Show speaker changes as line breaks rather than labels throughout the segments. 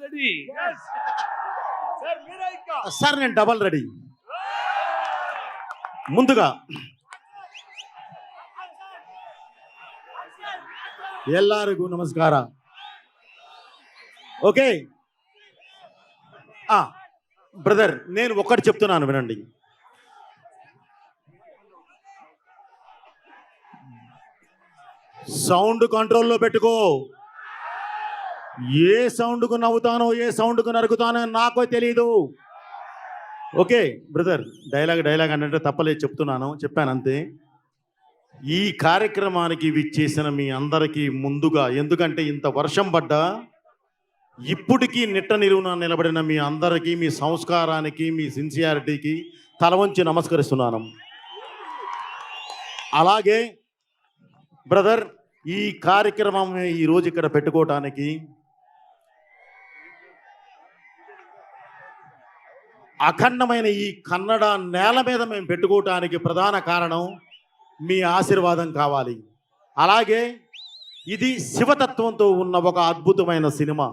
Ready.
Sir నేను double ready. ముందుగా ಎಲ್ಲರಿಗೂ ನಮಸ್ಕಾರ. ఓకే బ్రదర్, నేను ఒక్కటి చెప్తున్నాను వినండి. సౌండ్ కంట్రోల్లో పెట్టుకో. ఏ సౌండ్కు నవ్వుతానో ఏ సౌండ్కు నరుకుతానో నాకో తెలియదు. ఓకే బ్రదర్, డైలాగ్ అంటే తప్పలేదు, చెప్పాను అంతే. ఈ కార్యక్రమానికి విచ్చేసిన మీ అందరికీ ముందుగా, ఎందుకంటే ఇంత వర్షం పడ్డా ఇప్పటికీ నిట్ట నిలువున నిలబడిన మీ అందరికీ, మీ సంస్కారానికి, మీ సిన్సియారిటీకి తల వంచి నమస్కరిస్తున్నాను. అలాగే బ్రదర్, ఈ కార్యక్రమం ఈరోజు ఇక్కడ పెట్టుకోవటానికి అఖండమైన ఈ కన్నడ నేల మీద మేము పెట్టుకోవటానికి ప్రధాన కారణం మీ ఆశీర్వాదం కావాలి. అలాగే ఇది శివతత్వంతో ఉన్న ఒక అద్భుతమైన సినిమా.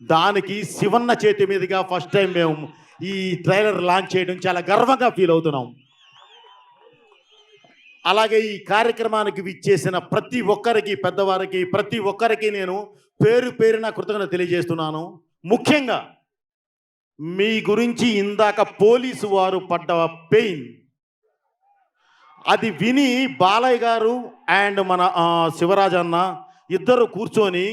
దానికి శివన్న చేతి మీదుగా ఫస్ట్ టైం మేము ఈ ట్రైలర్ లాంచ్ చేయడం చాలా గర్వంగా ఫీల్ అవుతున్నాం. అలాగే ఈ కార్యక్రమానికి విచ్చేసిన ప్రతి ఒక్కరికి, పెద్దవారికి, ప్రతి ఒక్కరికి నేను పేరు పేరున కృతజ్ఞత తెలియజేస్తున్నాను. ముఖ్యంగా మీ గురించి ఇందాక పోలీసు వారు పడ్డ పెయిన్, అది విని బాలయ్య గారు అండ్ మన శివరాజ్ అన్న ఇద్దరు కూర్చొని,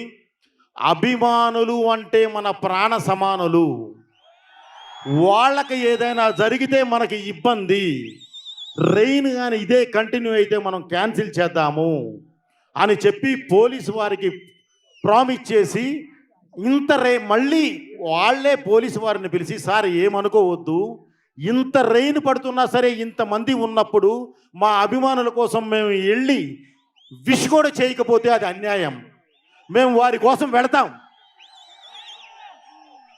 అభిమానులు అంటే మన ప్రాణ సమానులు, వాళ్ళకి ఏదైనా జరిగితే మనకి ఇబ్బంది, రెయిన్ కానీ ఇదే కంటిన్యూ అయితే మనం క్యాన్సిల్ చేద్దాము అని చెప్పి పోలీసు వారికి ప్రామిస్ చేసి, మళ్ళీ వాళ్ళే పోలీసు వారిని పిలిచి, సార్ ఏమనుకోవద్దు, ఇంత రెయిన్ పడుతున్నా సరే ఇంతమంది ఉన్నప్పుడు మా అభిమానుల కోసం మేము వెళ్ళి విష్ కూడా చేయకపోతే అది అన్యాయం, మేము వారి కోసం వెళతాం,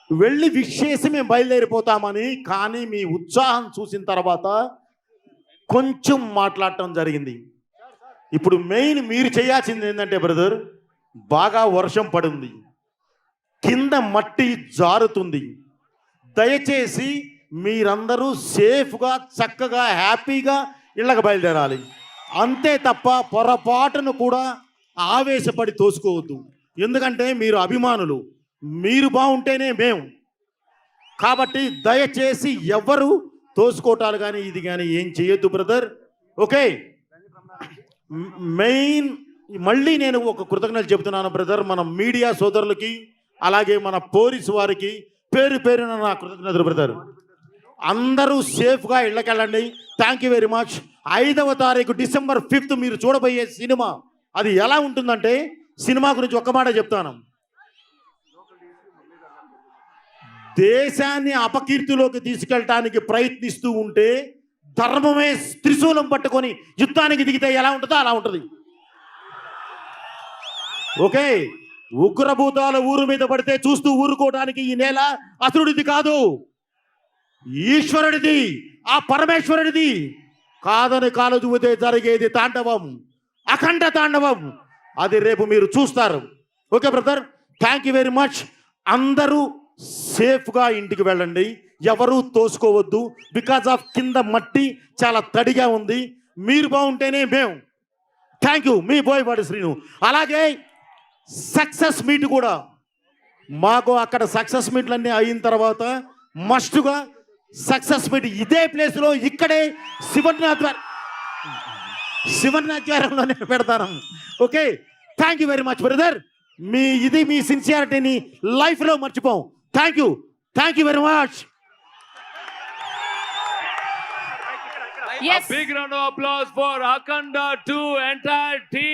వెళ్ళి విష్ చేసి మేము బయలుదేరిపోతామని. కానీ మీ ఉత్సాహం చూసిన తర్వాత కొంచెం మాట్లాడటం జరిగింది. ఇప్పుడు మెయిన్ మీరు చేయాల్సింది ఏంటంటే బ్రదర్, బాగా వర్షం పడింది, కింద మట్టి జారుతుంది, దయచేసి మీరందరూ సేఫ్గా చక్కగా హ్యాపీగా ఇళ్ళకి బయలుదేరాలి. అంతే తప్ప పొరపాటును కూడా ఆవేశపడి తోసుకోవద్దు. ఎందుకంటే మీరు అభిమానులు, మీరు బాగుంటేనే మేము. కాబట్టి దయచేసి ఎవరు తోసుకోవటాలు కానీ ఇది కానీ ఏం చేయొద్దు బ్రదర్. ఓకే, మెయిన్ మళ్ళీ నేను ఒక కృతజ్ఞతలు చెబుతున్నాను బ్రదర్, మన మీడియా సోదరులకి, అలాగే మన పోలీసు వారికి పేరు పేరున నా కృతజ్ఞతలు బ్రదర్. అందరూ సేఫ్గా ఇళ్ళకెళ్ళండి. Thank you very much. 5వ తారీఖు December 5th మీరు చూడబోయే సినిమా అది ఎలా ఉంటుందంటే, సినిమా గురించి ఒక్క మాట చెప్తాను. దేశాన్ని అపకీర్తిలోకి తీసుకెళ్ళటానికి ప్రయత్నిస్తూ ఉంటే ధర్మమే త్రిశూలం పట్టుకొని యుద్ధానికి దిగితే ఎలా ఉంటుందో అలా ఉంటుంది. ఓకే, ఉగ్రభూతాల ఊరు మీద పడితే చూస్తూ ఊరుకోవడానికి ఈ నేల అసురుడిది కాదు, ఈశ్వరుడిది, ఆ పరమేశ్వరుడిది. కాదని కాలు చూపితే జరిగేది తాండవం, అఖండ తాండవం. అది రేపు మీరు చూస్తారు. Okay brother, thank you very much. అందరూ సేఫ్గా ఇంటికి వెళ్ళండి, ఎవరూ తోసుకోవద్దు. బికాజ్ ఆఫ్ కింద మట్టి చాలా తడిగా ఉంది. మీరు బాగుంటేనే మేము. థ్యాంక్ యూ, మీ బోయపాటి శ్రీను. అలాగే సక్సెస్ మీట్ కూడా మాకు అక్కడ సక్సెస్ మీట్లన్నీ అయిన తర్వాత మస్టుగా సక్సెస్ మీట్ ఇదే ప్లేస్లో ఇక్కడే శివనాధ్వర్యంలోనే పెడతాను. Okay, thank you very much brother. మీ సిన్సియారిటీని లైఫ్లో మర్చిపోం. Thank you very much.
A big round of applause for Akhanda 2 entire team.